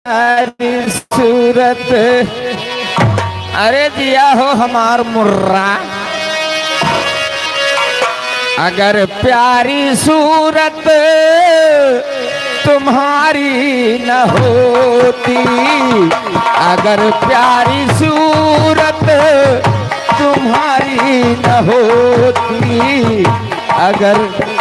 प्यारी सूरत, अरे दिया हो हमार मुर्रा। अगर प्यारी सूरत तुम्हारी न होती, अगर प्यारी सूरत तुम्हारी न होती, अगर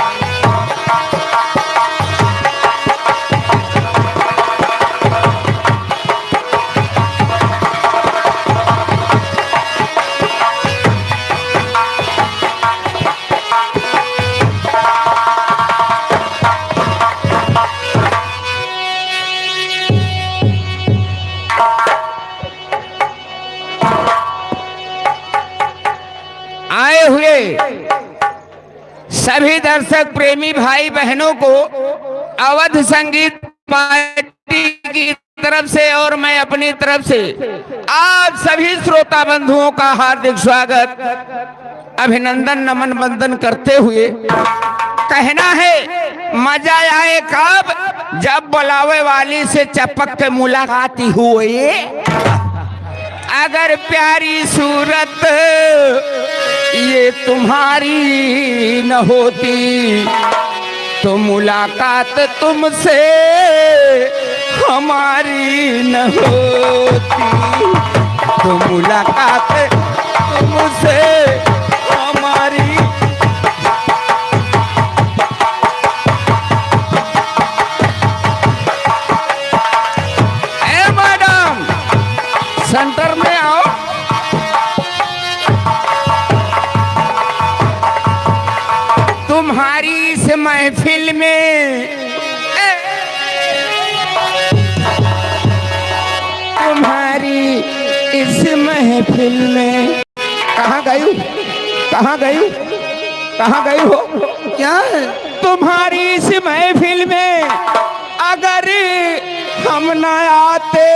आए हुए सभी दर्शक प्रेमी भाई बहनों को अवध संगीत पार्टी की तरफ से और मैं अपनी तरफ से आप सभी श्रोता बंधुओं का हार्दिक स्वागत, अभिनंदन, नमन, वंदन करते हुए कहना है मजा आए कब, जब बुलावे वाली से चपक के मुलाकात हुई। अगर प्यारी सूरत ये तुम्हारी न होती, तो मुलाकात तुमसे हमारी न होती, तो मुलाकात तुमसे हमारी। ए मैडम, सेंटर में आओ। तुम्हारी इस महफिल में, तुम्हारी इस महफिल में कहाँ गई, कहाँ गई, कहाँ गई हो? क्या है? तुम्हारी इस महफिल में अगर हम न आते,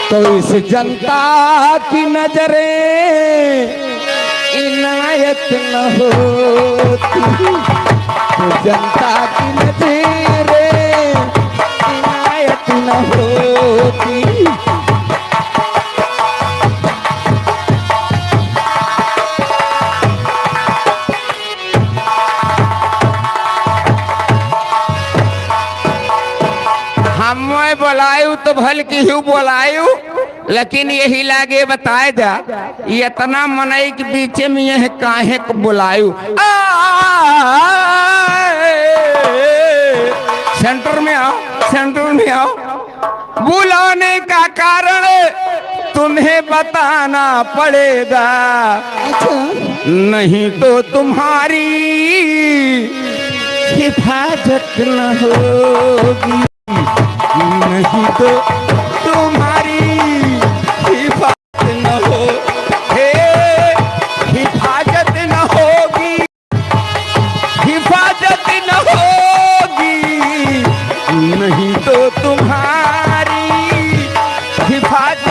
तो इस जनता की नजरें इनायत न होती, तो जनता की नजरें इनायत न होती। हम बोलायू तो भल की हूँ बोलायू, लेकिन यही लागे बताए जा इतना मनई के बीच में यह काहे को बुलायू। सेंटर में आओ, सेंटर में आओ। बुलाने का कारण तुम्हें बताना पड़ेगा, नहीं तो तुम्हारी हिफाजत न होगी, नहीं तो तुम्हारी हिफाजत न हो, हिफाजत न होगी, हिफाजत न होगी, नहीं तो तुम्हारी हिफाजत।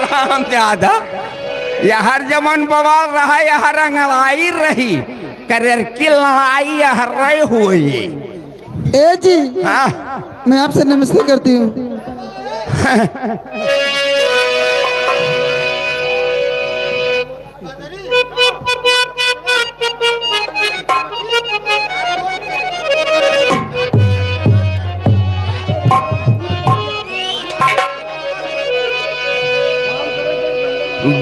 राम ज्यादा यहर जमन बवाल रहा, यहर लड़ाई रही, करियर की लड़ाई यहर रही हुई। ए जी, हाँ, मैं आपसे नमस्ते करती हूँ।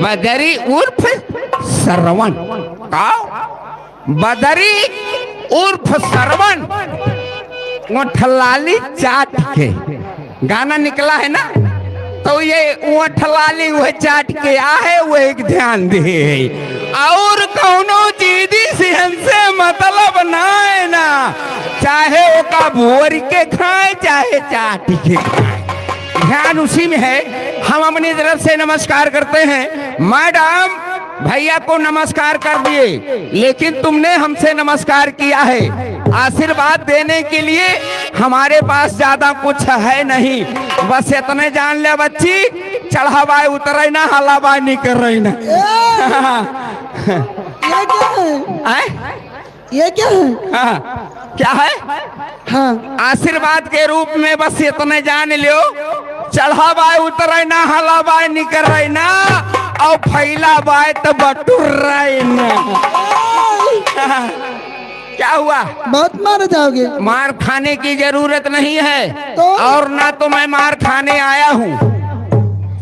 बदरी उर्फ सरवण, बदरी उर्फ सरवण ठलाली चाट के गाना निकला है ना, तो ये वो ठलाली वह चाट के आहे वो एक ध्यान दे, और कौनो चीज़ी सिहन से मतलब ना है ना, चाहे वो का भोर के खाए चाहे चाट के खाए, ध्यान उसी में है। हम अपनी तरफ से नमस्कार करते हैं। मैडम भैया को नमस्कार कर दिए, लेकिन तुमने हमसे नमस्कार किया है। आशीर्वाद देने के लिए हमारे पास ज्यादा कुछ है नहीं, बस इतने जान ले बच्ची, चढ़ावाए उतर ना, हलावाए नहीं कर रही ना। ये क्या है? ये क्या है? हाँ, क्या है? हाँ, आशीर्वाद के रूप में बस इतने जान लियो, चढ़ावाए उतर ना, हलावाए नहीं कर रही ना, और फैला बाय तो बटुर रही ना। क्या हुआ? बहुत मार जाओगे। मार खाने की जरूरत नहीं है, तो? और ना तो मैं मार खाने आया हूँ।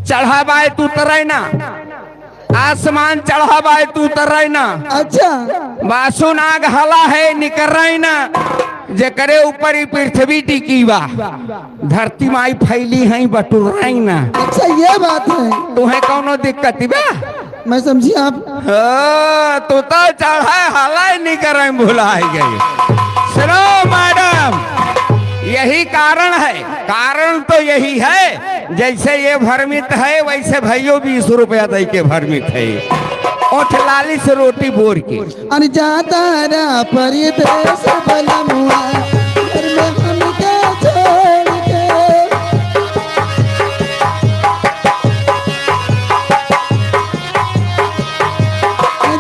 चढ़ावाए तू उतर ना, आसमान चढ़ावाए तू उतर ना, अच्छा, बासु नाग हला है निकर रही ना, जेकरे ऊपर ही पृथ्वी टिकी बा, धरती माई फैली है बटुर रही ना। अच्छा ये बात है। तुम्हें कौनो दिक्कत बा? मैं समझी आप। तू तो चढ़ा हला नहीं कर रही, भुलाई गई। सुनो मैडम, यही कारण है, कारण तो यही है, जैसे ये भ्रमित है वैसे भैयो 20 रुपया दे के भ्रमित है। ओठ लाली से रोटी बोर के अरे जाता रा परदेस बलमुआ, घर में हमके छोड़ के।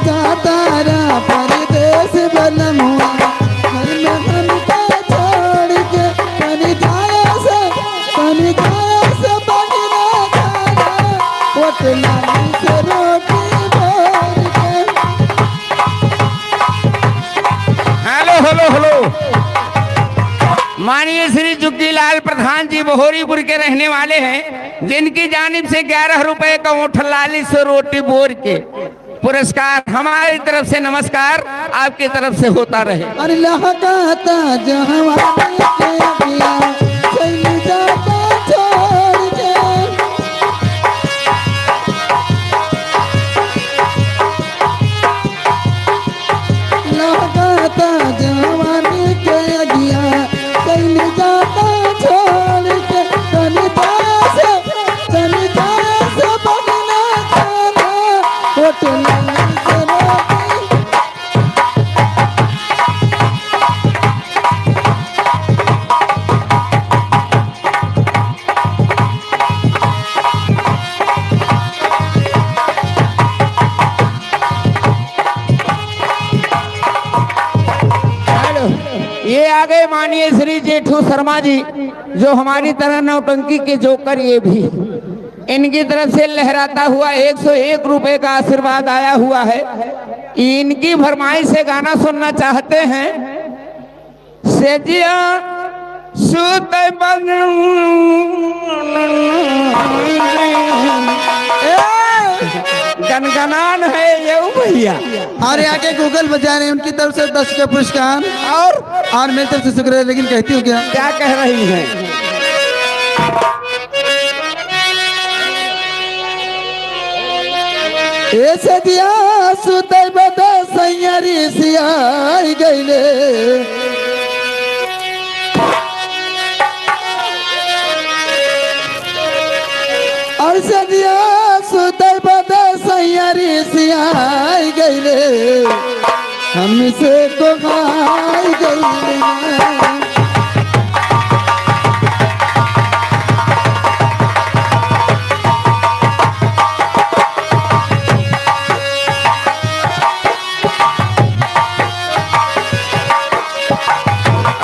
जाता रा परदेस बलमुआ, घर में हमके छोड़ के। कनी जाए से बगना खाना, ओठ लाली से रोटी बोर के। Hello hello hello. माननीय श्री जुग्गीलाल प्रधान जी बहोरीपुर के रहने वाले हैं, जिनकी जानिब से 11 रुपए का ओठलाली से रोटी बोर के पुरस्कार हमारी तरफ से नमस्कार आपकी तरफ से होता रहे। अरे लहकाता जहवानी के अगिया, चली जाता छोड़ के। लहकाता जहवानी के अगिया, चली जाता छोड़ के। तनी दास बगना खाना, होटल से रोटी। ये आ गए माननीय श्री जेठू शर्मा जी, जो हमारी तरह नौटंकी के जोकर ये भी, इनकी तरफ से लहराता हुआ 101 रुपए का आशीर्वाद आया हुआ है। इनकी फरमाइश से गाना सुनना चाहते हैं। सेजिया सुत गनगनान है ये भैया। अरे आके गूगल बजा रहे हैं, उनकी तरफ से 10 का पुरस्कार और मेरी तरफ से शुक्र है। लेकिन कहती हूँ क्या कह रही है? ऐसे दिया सुतै बदे सैयरी सियाई गईले। और से दिया सुतै बदे सैयरी सियाई गईले, हमसे तो खाई गईले।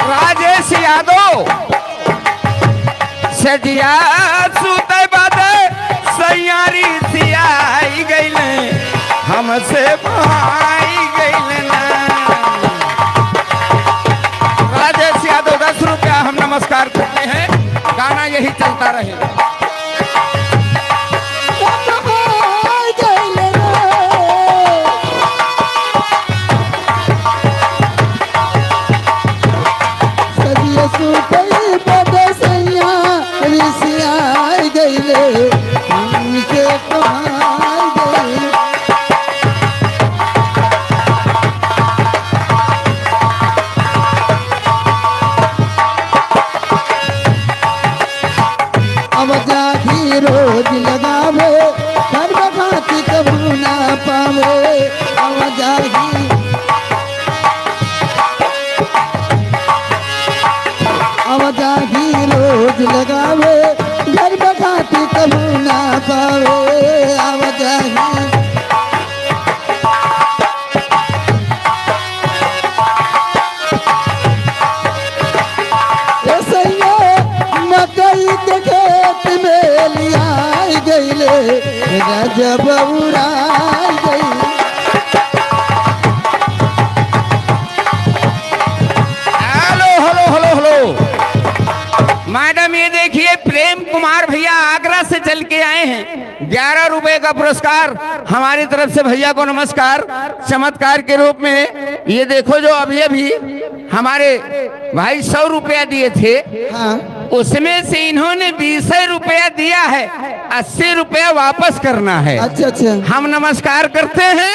राजेश यादव सजिया सुते बादे सैयारी सियाई गईले, हमसे भाई गईले ना। राजेश यादव 10 रुपया हम नमस्कार करते हैं, गाना यही चलता रहे। रोज लगावे, घर बखाती कबू ना पावे। गजब उड़ाई गई। Hello hello hello hello madam, ये देखिए प्रेम कुमार भैया आगरा से चल के आए हैं। 11 रुपए का पुरस्कार हमारी तरफ से भैया को नमस्कार चमत्कार के रूप में। ये देखो जो अभी अभी हमारे भाई 100 रुपया दिए थे, हाँ उसमें से इन्होंने 20 रुपया दिया है, 80 रुपया वापस करना है। अच्छा अच्छा। हम नमस्कार करते हैं